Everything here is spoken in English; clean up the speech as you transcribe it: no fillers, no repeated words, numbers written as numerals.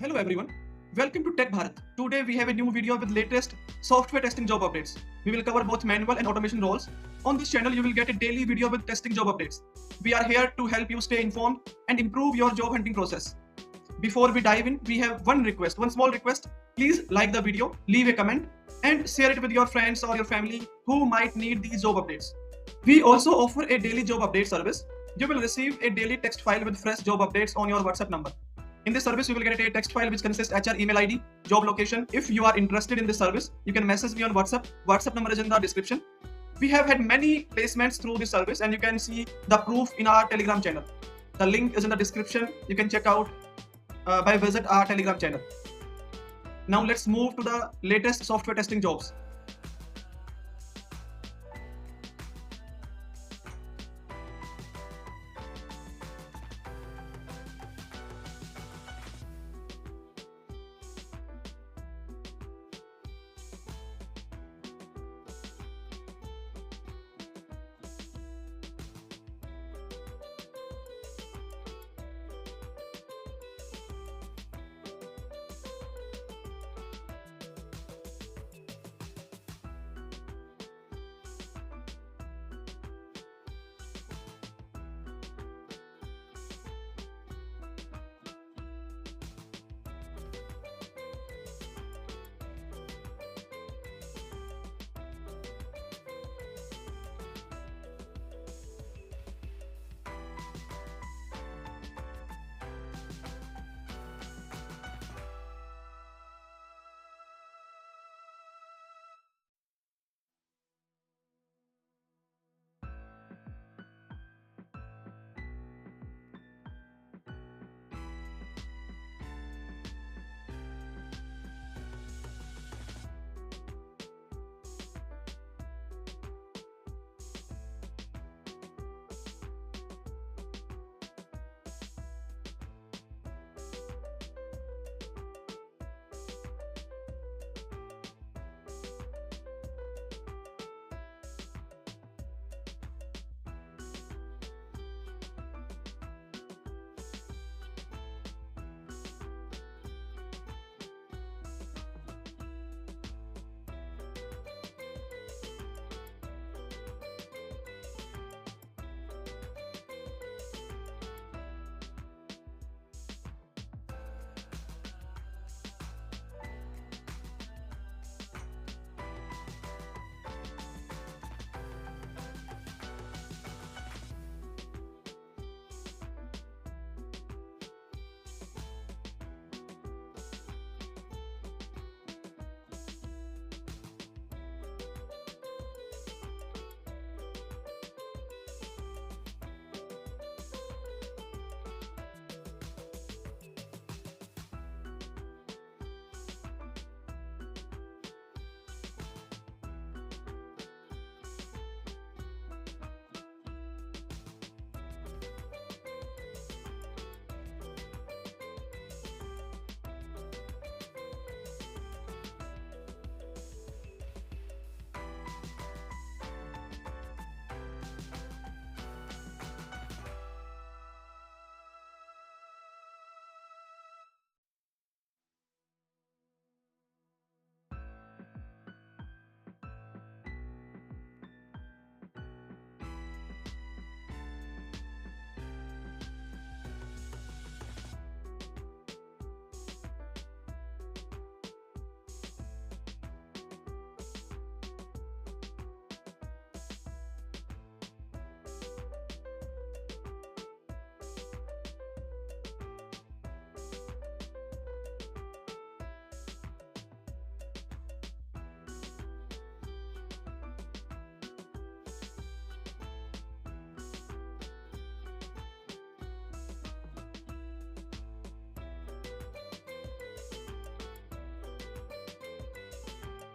Hello everyone, welcome to Tech Bharat. Today we have a new video with latest software testing job updates. We will cover both manual and automation roles. On this channel you will get a daily video with testing job updates. We are here to help you stay informed and improve your job hunting process. Before we dive in, we have one small request. Please like the video, leave a comment and share it with your friends or your family who might need these job updates. We also offer a daily job update service. You will receive a daily text file with fresh job updates on your WhatsApp number. In this service, you will get a text file which consists HR, email ID, job location. If you are interested in this service, you can message me on WhatsApp. WhatsApp number is in the description. We have had many placements through this service and you can see the proof in our Telegram channel. The link is in the description. You can check out by visit our Telegram channel. Now let's move to the latest software testing jobs.